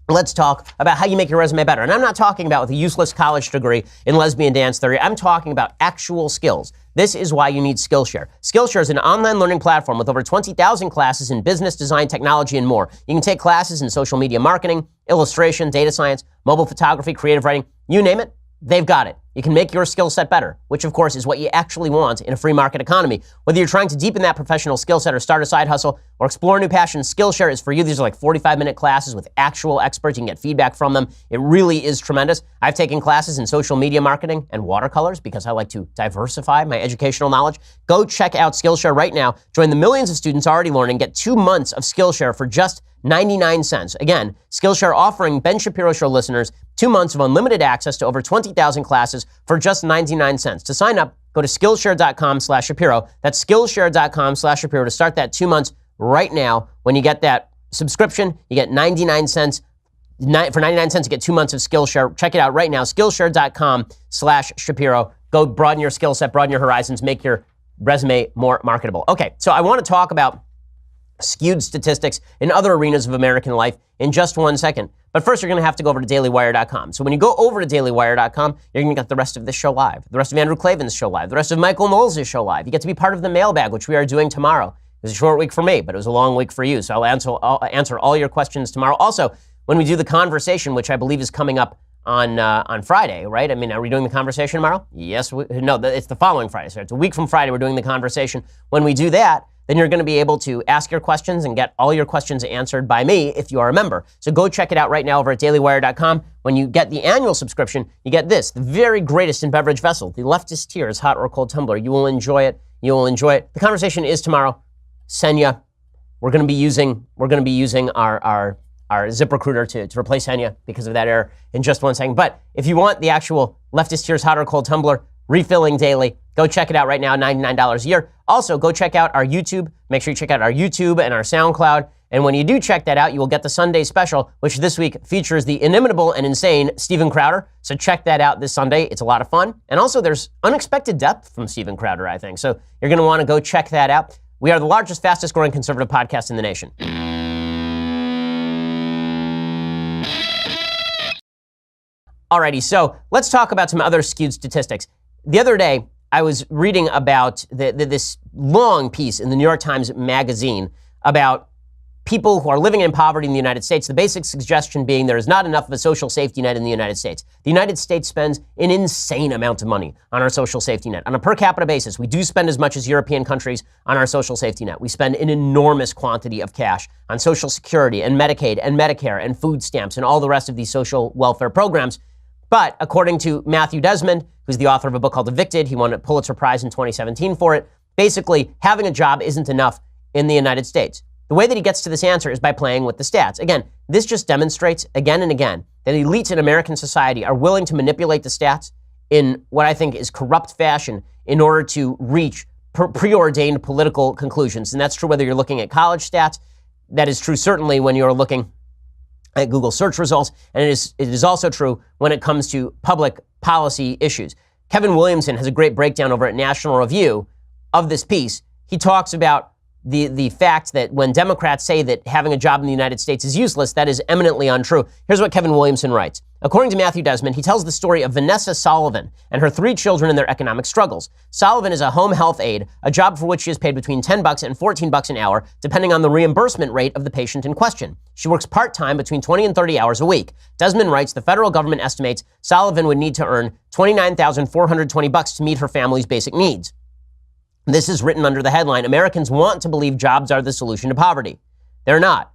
let's talk about how you make your resume better. And I'm not talking about with a useless college degree in lesbian dance theory. I'm talking about actual skills. This is why you need Skillshare. Skillshare is an online learning platform with over 20,000 classes in business, design, technology, and more. You can take classes in social media marketing, illustration, data science, mobile photography, creative writing, you name it, they've got it. You can make your skill set better, which of course is what you actually want in a free market economy. Whether you're trying to deepen that professional skill set or start a side hustle or explore a new passion, Skillshare is for you. These are like 45-minute classes with actual experts. You can get feedback from them. It really is tremendous. I've taken classes in social media marketing and watercolors because I like to diversify my educational knowledge. Go check out Skillshare right now. Join the millions of students already learning. Get 2 months of Skillshare for just 99 cents. Again, Skillshare offering Ben Shapiro Show listeners 2 months of unlimited access to over 20,000 classes for just 99 cents. To sign up, go to Skillshare.com/Shapiro. That's Skillshare.com/Shapiro to start that 2 months right now. When you get that subscription, you get 99 cents. For 99 cents, you get 2 months of Skillshare. Check it out right now, Skillshare.com/Shapiro. Go broaden your skill set, broaden your horizons, make your resume more marketable. Okay, so I want to talk about skewed statistics in other arenas of American life in just 1 second. But first, you're going to have to go over to dailywire.com. So when you go over to dailywire.com, you're going to get the rest of this show live, the rest of Andrew Klavan's show live, the rest of Michael Knowles' show live. You get to be part of the mailbag, which we are doing tomorrow. It was a short week for me, but it was a long week for you. So I'll answer all your questions tomorrow. Also, when we do the conversation, which I believe is coming up on Friday, right? I mean, are we doing the conversation tomorrow? Yes. No, it's the following Friday. So it's a week from Friday we're doing the conversation. When we do that, then you're going to be able to ask your questions and get all your questions answered by me if you are a member. So go check it out right now over at dailywire.com. When you get the annual subscription, you get this, the very greatest in beverage vessel, the Leftist Tears hot or cold tumbler. You will enjoy it. You will enjoy it. The conversation is tomorrow. Senya. We're going to be using our ZipRecruiter to replace Senya because of that error in just 1 second. But if you want the actual Leftist Tears hot or cold tumbler, refilling daily, go check it out right now, $99 a year. Also, go check out our YouTube. Make sure you check out our YouTube and our SoundCloud. And when you do check that out, you will get the Sunday special, which this week features the inimitable and insane Steven Crowder. So check that out this Sunday. It's a lot of fun. And also, there's unexpected depth from Steven Crowder, I think. So you're going to want to go check that out. We are the largest, fastest growing conservative podcast in the nation. Alrighty, so let's talk about some other skewed statistics. The other day, I was reading about this long piece in the New York Times Magazine about people who are living in poverty in the United States, the basic suggestion being there is not enough of a social safety net in the United States. The United States spends an insane amount of money on our social safety net. On a per capita basis, we do spend as much as European countries on our social safety net. We spend an enormous quantity of cash on Social Security and Medicaid and Medicare and food stamps and all the rest of these social welfare programs. But according to Matthew Desmond, who's the author of a book called Evicted, he won a Pulitzer Prize in 2017 for it, basically having a job isn't enough in the United States. The way that he gets to this answer is by playing with the stats. Again, this just demonstrates again and again that elites in American society are willing to manipulate the stats in what I think is corrupt fashion in order to reach preordained political conclusions. And that's true whether you're looking at college stats. That is true certainly when you're looking at Google search results. And it is also true when it comes to public policy issues. Kevin Williamson has a great breakdown over at National Review of this piece. He talks about the fact that when Democrats say that having a job in the United States is useless, that is eminently untrue. Here's what Kevin Williamson writes. According to Matthew Desmond, he tells the story of Vanessa Sullivan and her 3 children and their economic struggles. Sullivan is a home health aide, a job for which she is paid between $10 and $14 an hour, depending on the reimbursement rate of the patient in question. She works part-time between 20 and 30 hours a week. Desmond writes the federal government estimates Sullivan would need to earn $29,420 to meet her family's basic needs. This is written under the headline, Americans want to believe jobs are the solution to poverty. They're not.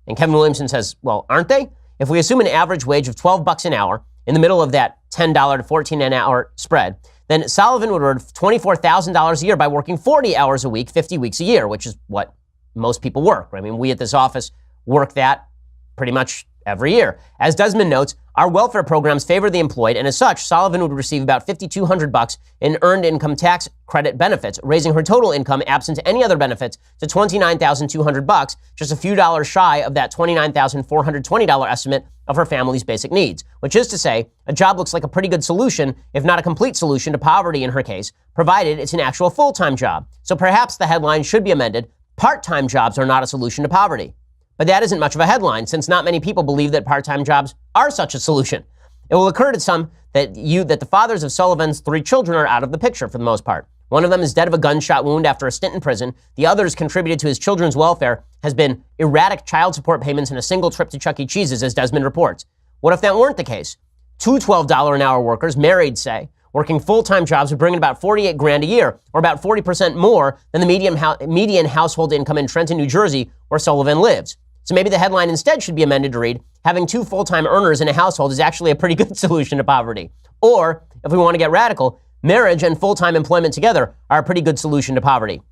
And Kevin Williamson says, well, aren't they? If we assume an average wage of $12 an hour in the middle of that $10 to $14 an hour spread, then Sullivan would earn $24,000 a year by working 40 hours a week, 50 weeks a year, which is what most people work. I mean, we at this office work that pretty much every year. As Desmond notes, our welfare programs favor the employed, and as such, Sullivan would receive about $5,200 in earned income tax credit benefits, raising her total income, absent any other benefits, to $29,200, just a few dollars shy of that $29,420 estimate of her family's basic needs. Which is to say, a job looks like a pretty good solution, if not a complete solution to poverty in her case, provided it's an actual full-time job. So perhaps the headline should be amended, part-time jobs are not a solution to poverty. But that isn't much of a headline, since not many people believe that part-time jobs are such a solution. It will occur to some that the fathers of Sullivan's 3 children are out of the picture for the most part. One of them is dead of a gunshot wound after a stint in prison. The other's contributed to his children's welfare has been erratic child support payments and a single trip to Chuck E. Cheese's, as Desmond reports. What if that weren't the case? 2 $12 an hour workers, married, say, working full-time jobs would bring in about $48,000 a year, or about 40% more than the median household income in Trenton, New Jersey, where Sullivan lives. So maybe the headline instead should be amended to read, having 2 full-time earners in a household is actually a pretty good solution to poverty. Or, if we want to get radical, marriage and full-time employment together are a pretty good solution to poverty.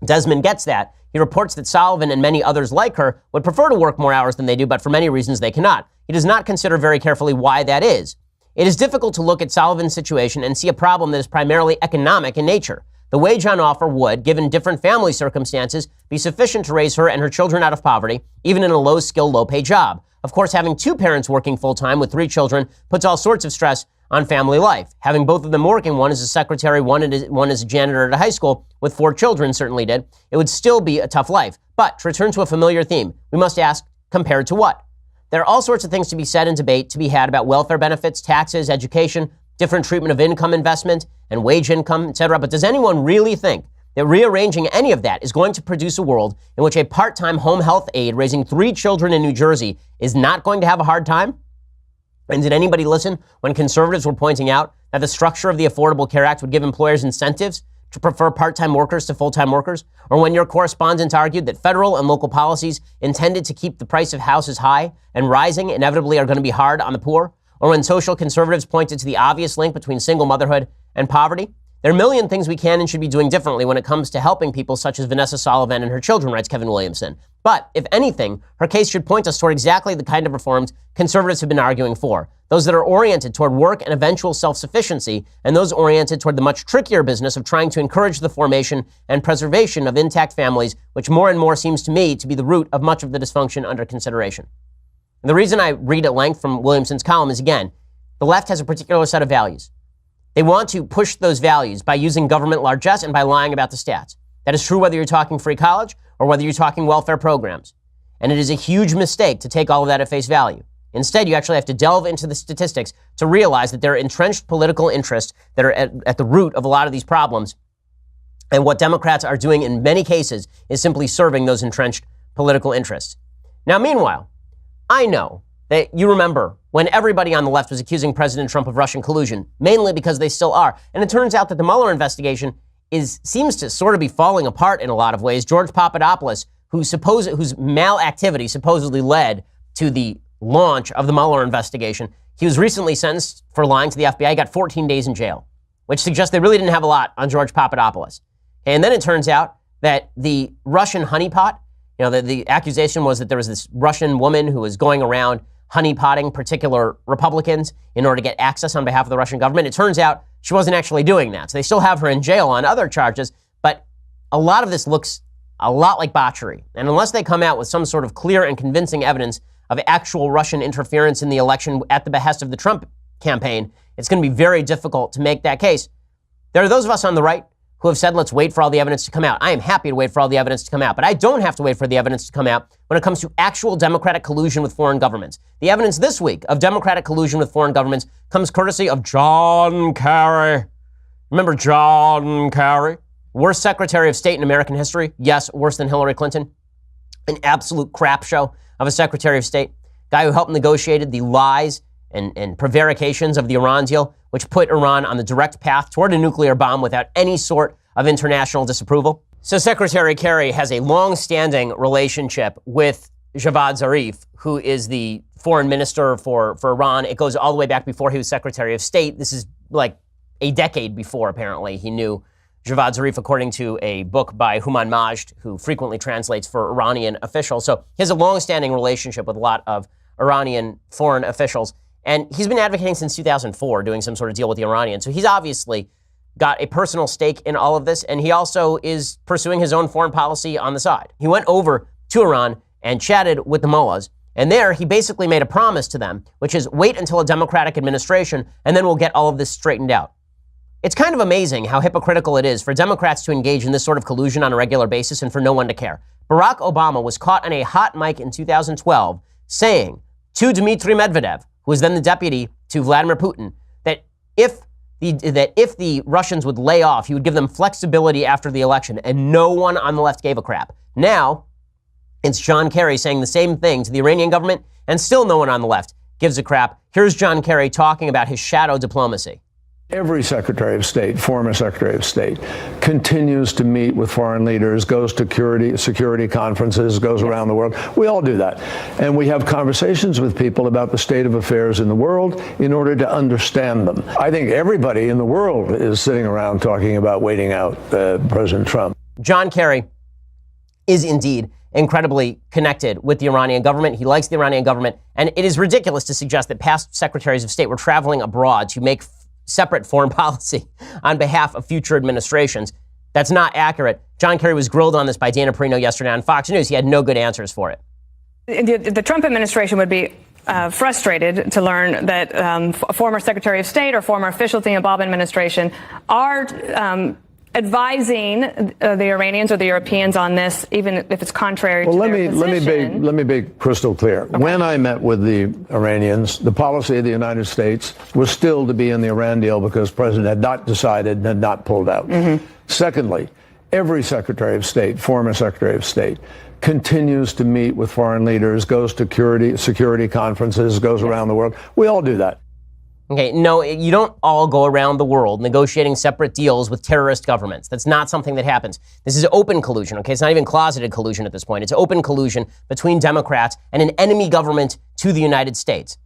Desmond gets that. He reports that Sullivan and many others like her would prefer to work more hours than they do, but for many reasons they cannot. He does not consider very carefully why that is. It is difficult to look at Sullivan's situation and see a problem that is primarily economic in nature. The wage on offer would, given different family circumstances, be sufficient to raise her and her children out of poverty, even in a low-skill, low-paid job. Of course, having 2 parents working full-time with 3 children puts all sorts of stress on family life. Having both of them working, one as a secretary, one as a janitor at a high school, with 4 children certainly did, it would still be a tough life. But to return to a familiar theme, we must ask, compared to what? There are all sorts of things to be said and debate to be had about welfare benefits, taxes, education, different treatment of income investment and wage income, etc. But does anyone really think that rearranging any of that is going to produce a world in which a part-time home health aide raising 3 children in New Jersey is not going to have a hard time? And did anybody listen when conservatives were pointing out that the structure of the Affordable Care Act would give employers incentives to prefer part-time workers to full-time workers? Or when your correspondent argued that federal and local policies intended to keep the price of houses high and rising inevitably are going to be hard on the poor? Or when social conservatives pointed to the obvious link between single motherhood and poverty? There are a million things we can and should be doing differently when it comes to helping people such as Vanessa Sullivan and her children, writes Kevin Williamson. But, if anything, her case should point us toward exactly the kind of reforms conservatives have been arguing for. Those that are oriented toward work and eventual self-sufficiency, and those oriented toward the much trickier business of trying to encourage the formation and preservation of intact families, which more and more seems to me to be the root of much of the dysfunction under consideration. And the reason I read at length from Williamson's column is, again, the left has a particular set of values. They want to push those values by using government largesse and by lying about the stats. That is true whether you're talking free college or whether you're talking welfare programs. And it is a huge mistake to take all of that at face value. Instead, you actually have to delve into the statistics to realize that there are entrenched political interests that are at the root of a lot of these problems. And what Democrats are doing in many cases is simply serving those entrenched political interests. Now, meanwhile, I know that you remember when everybody on the left was accusing President Trump of Russian collusion, mainly because they still are. And it turns out that the Mueller investigation seems to sort of be falling apart in a lot of ways. George Papadopoulos, whose malactivity supposedly led to the launch of the Mueller investigation, he was recently sentenced for lying to the FBI. He got 14 days in jail, which suggests they really didn't have a lot on George Papadopoulos. And then it turns out that the Russian honeypot, the accusation was that there was this Russian woman who was going around honeypotting particular Republicans in order to get access on behalf of the Russian government. It turns out she wasn't actually doing that. So they still have her in jail on other charges, but a lot of this looks a lot like botchery. And unless they come out with some sort of clear and convincing evidence of actual Russian interference in the election at the behest of the Trump campaign, it's going to be very difficult to make that case. There are those of us on the right who have said, let's wait for all the evidence to come out. I am happy to wait for all the evidence to come out, but I don't have to wait for the evidence to come out when it comes to actual Democratic collusion with foreign governments. The evidence this week of Democratic collusion with foreign governments comes courtesy of John Kerry. Remember John Kerry? Worst Secretary of State in American history. Yes, worse than Hillary Clinton. An absolute crap show of a Secretary of State. Guy who helped negotiated the lies and prevarications of the Iran deal, which put Iran on the direct path toward a nuclear bomb without any sort of international disapproval. So Secretary Kerry has a long-standing relationship with Javad Zarif, who is the foreign minister for Iran. It goes all the way back before he was Secretary of State. This is like a decade before, apparently, he knew Javad Zarif, according to a book by Human Majd, who frequently translates for Iranian officials. So he has a long-standing relationship with a lot of Iranian foreign officials. And he's been advocating since 2004, doing some sort of deal with the Iranians. So he's obviously got a personal stake in all of this. And he also is pursuing his own foreign policy on the side. He went over to Iran and chatted with the mullahs. And there he basically made a promise to them, which is wait until a Democratic administration, and then we'll get all of this straightened out. It's kind of amazing how hypocritical it is for Democrats to engage in this sort of collusion on a regular basis and for no one to care. Barack Obama was caught on a hot mic in 2012 saying to Dmitry Medvedev, who was then the deputy to Vladimir Putin, that if the Russians would lay off, he would give them flexibility after the election, and no one on the left gave a crap. Now, it's John Kerry saying the same thing to the Iranian government, and still no one on the left gives a crap. Here's John Kerry talking about his shadow diplomacy. Every Secretary of State, former Secretary of State, continues to meet with foreign leaders, goes to security conferences, goes around the world. We all do that. And we have conversations with people about the state of affairs in the world in order to understand them. I think everybody in the world is sitting around talking about waiting out President Trump. John Kerry is indeed incredibly connected with the Iranian government. He likes the Iranian government. And it is ridiculous to suggest that past secretaries of state were traveling abroad to make separate foreign policy on behalf of future administrations. That's not accurate. John Kerry was grilled on this by Dana Perino yesterday on Fox News. He had no good answers for it. The Trump administration would be frustrated to learn that former Secretary of State or former officials in the Obama administration are advising the Iranians or the Europeans on this, even if it's contrary to their position. Let me be crystal clear. Okay. When I met with the Iranians, the policy of the United States was still to be in the Iran deal because the president had not decided and had not pulled out. Mm-hmm. Secondly, every Secretary of State, former Secretary of State, continues to meet with foreign leaders, goes to security conferences, goes around the world. We all do that. Okay, no, you don't all go around the world negotiating separate deals with terrorist governments. That's not something that happens. This is open collusion, okay? It's not even closeted collusion at this point. It's open collusion between Democrats and an enemy government to the United States.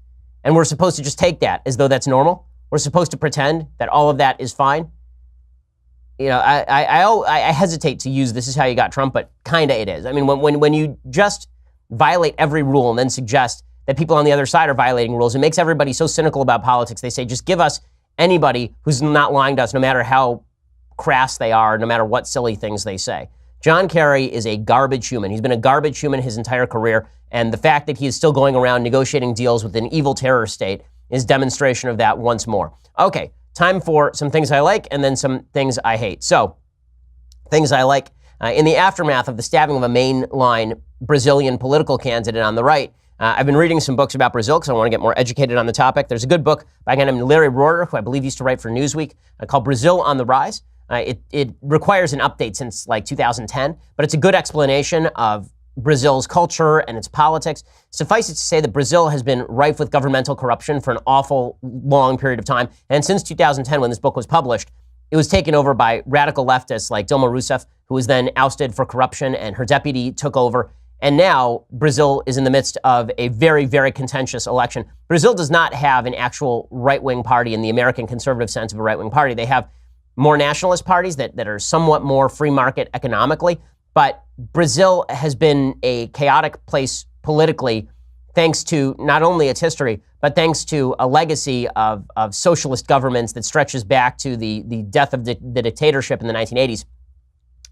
And we're supposed to just take that as though that's normal? We're supposed to pretend that all of that is fine? You know, I hesitate to use this is how you got Trump, but kind of it is. I mean, when you just violate every rule and then suggest that people on the other side are violating rules, it makes everybody so cynical about politics. They say, just give us anybody who's not lying to us, no matter how crass they are, no matter what silly things they say. John Kerry is a garbage human. He's been a garbage human his entire career, and the fact that he is still going around negotiating deals with an evil terror state is demonstration of that once more. Okay, time for some things I like and then some things I hate. So, things I like. In the aftermath of the stabbing of a mainline Brazilian political candidate on the right, I've been reading some books about Brazil because I want to get more educated on the topic. There's a good book by a guy named Larry Rohrer, who I believe used to write for Newsweek, called Brazil on the Rise. It requires an update since like 2010, but it's a good explanation of Brazil's culture and its politics. Suffice it to say that Brazil has been rife with governmental corruption for an awful long period of time. And since 2010, when this book was published, it was taken over by radical leftists like Dilma Rousseff, who was then ousted for corruption, and her deputy took over. And now Brazil is in the midst of a very, very contentious election. Brazil does not have an actual right-wing party in the American conservative sense of a right-wing party. They have more nationalist parties that are somewhat more free market economically. But Brazil has been a chaotic place politically, thanks to not only its history, but thanks to a legacy of socialist governments that stretches back to the death of the dictatorship in the 1980s.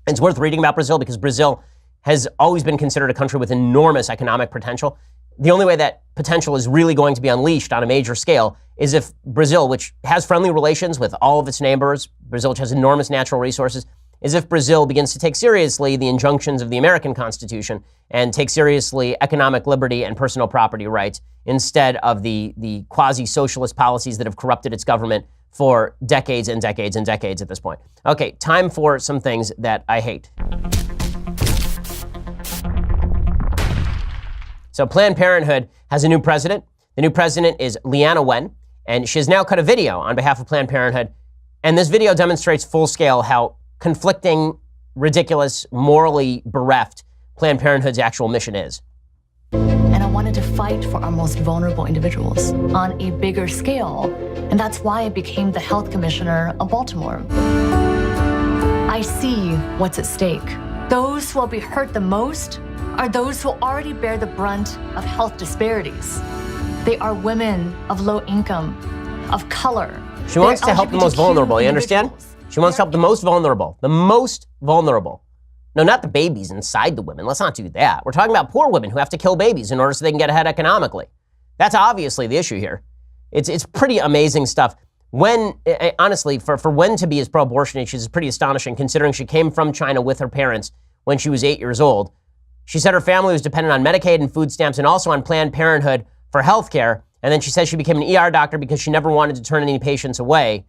And it's worth reading about Brazil because Brazil has always been considered a country with enormous economic potential. The only way that potential is really going to be unleashed on a major scale is if Brazil, which has friendly relations with all of its neighbors, Brazil, which has enormous natural resources, is if Brazil begins to take seriously the injunctions of the American Constitution and take seriously economic liberty and personal property rights instead of the quasi-socialist policies that have corrupted its government for decades and decades and decades at this point. Okay, time for some things that I hate. So Planned Parenthood has a new president. The new president is Leana Wen, and she has now cut a video on behalf of Planned Parenthood. And this video demonstrates full scale how conflicting, ridiculous, morally bereft Planned Parenthood's actual mission is. And I wanted to fight for our most vulnerable individuals on a bigger scale. And that's why I became the health commissioner of Baltimore. I see what's at stake. Those who will be hurt the most are those who already bear the brunt of health disparities. They are women of low income, of color. She wants to help the most vulnerable, you understand? She wants to help the most vulnerable. The most vulnerable. No, not the babies inside the women. Let's not do that. We're talking about poor women who have to kill babies in order so they can get ahead economically. That's obviously the issue here. It's pretty amazing stuff. Honestly, for Wen to be as pro-abortion as she is pretty astonishing, considering she came from China with her parents when she was 8 years old. She said her family was dependent on Medicaid and food stamps and also on Planned Parenthood for health care. And then she says she became an ER doctor because she never wanted to turn any patients away.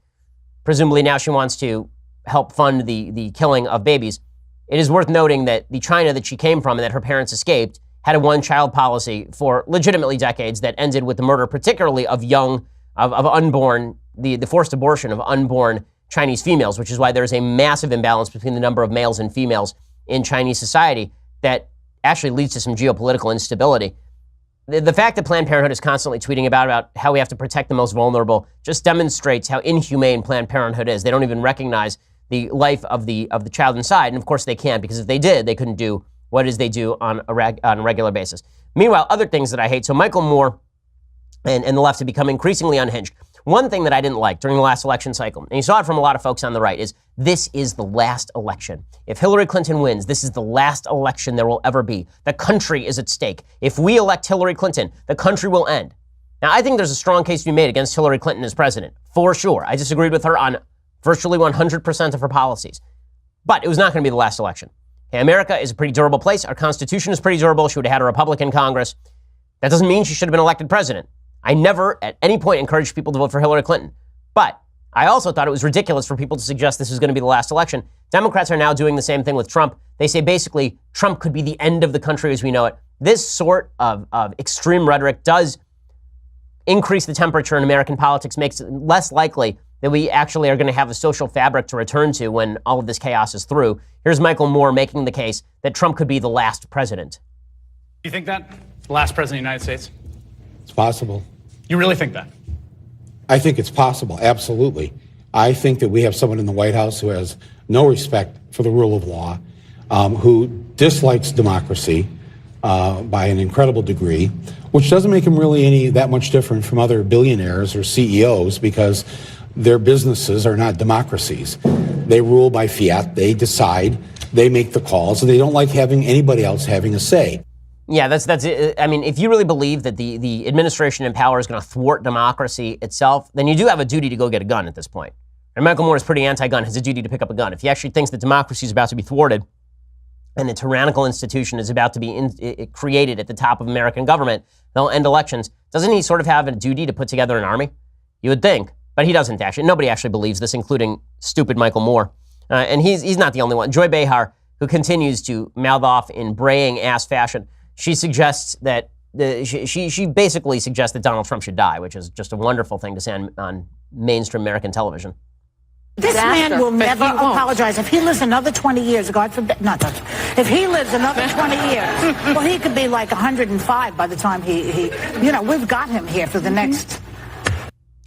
Presumably now she wants to help fund the killing of babies. It is worth noting that the China that she came from and that her parents escaped had a one-child policy for legitimately decades that ended with the murder, particularly of unborn, the forced abortion of unborn Chinese females, which is why there's a massive imbalance between the number of males and females in Chinese society that actually leads to some geopolitical instability. The fact that Planned Parenthood is constantly tweeting about how we have to protect the most vulnerable just demonstrates how inhumane Planned Parenthood is. They don't even recognize the life of the child inside, and of course they can't, because if they did, they couldn't do what it is they do on a regular basis. Meanwhile, other things that I hate. So Michael Moore and the left have become increasingly unhinged. One thing that I didn't like during the last election cycle, and you saw it from a lot of folks on the right, is this is the last election. If Hillary Clinton wins, this is the last election there will ever be. The country is at stake. If we elect Hillary Clinton, the country will end. Now, I think there's a strong case to be made against Hillary Clinton as president, for sure. I disagreed with her on virtually 100% of her policies. But it was not going to be the last election. Okay, America is a pretty durable place. Our Constitution is pretty durable. She would have had a Republican Congress. That doesn't mean she should have been elected president. I never at any point encouraged people to vote for Hillary Clinton. But I also thought it was ridiculous for people to suggest this was going to be the last election. Democrats are now doing the same thing with Trump. They say basically Trump could be the end of the country as we know it. This sort of extreme rhetoric does increase the temperature in American politics, makes it less likely that we actually are going to have a social fabric to return to when all of this chaos is through. Here's Michael Moore making the case that Trump could be the last president. You think that? The last president of the United States? It's possible. You really think that? I think it's possible, absolutely. I think that we have someone in the White House who has no respect for the rule of law, who dislikes democracy by an incredible degree, which doesn't make him really that much different from other billionaires or CEOs because their businesses are not democracies. They rule by fiat, they decide, they make the calls, and they don't like having anybody else having a say. Yeah, that's it. I mean, if you really believe that the administration in power is going to thwart democracy itself, then you do have a duty to go get a gun at this point. And Michael Moore is pretty anti-gun, has a duty to pick up a gun. If he actually thinks that democracy is about to be thwarted and a tyrannical institution is about to be created at the top of American government, they'll end elections. Doesn't he sort of have a duty to put together an army? You would think, but he doesn't actually. Nobody actually believes this, including stupid Michael Moore. And he's not the only one. Joy Behar who continues to mouth off in braying ass fashion. She suggests that she basically suggests that Donald Trump should die, which is just a wonderful thing to say on mainstream American television. This man will never apologize. If he lives another 20 years, God forbid, if he lives another 20 years, well, he could be like 105 by the time we've got him here for the next.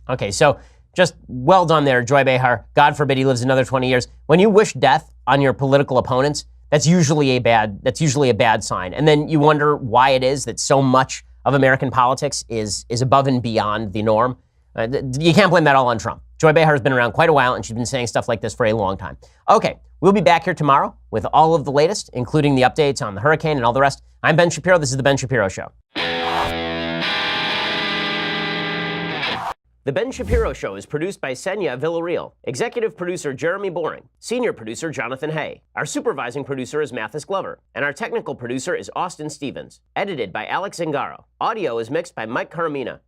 Okay, so just well done there, Joy Behar. God forbid he lives another 20 years. When you wish death on your political opponents, that's usually a bad sign. And then you wonder why it is that so much of American politics is above and beyond the norm. You can't blame that all on Trump. Joy Behar has been around quite a while, and she's been saying stuff like this for a long time. Okay, we'll be back here tomorrow with all of the latest, including the updates on the hurricane and all the rest. I'm Ben Shapiro. This is The Ben Shapiro Show. The Ben Shapiro Show is produced by Senya Villarreal, executive producer Jeremy Boring, senior producer Jonathan Hay. Our supervising producer is Mathis Glover, and our technical producer is Austin Stevens. Edited by Alex Zingaro. Audio is mixed by Mike Caramina.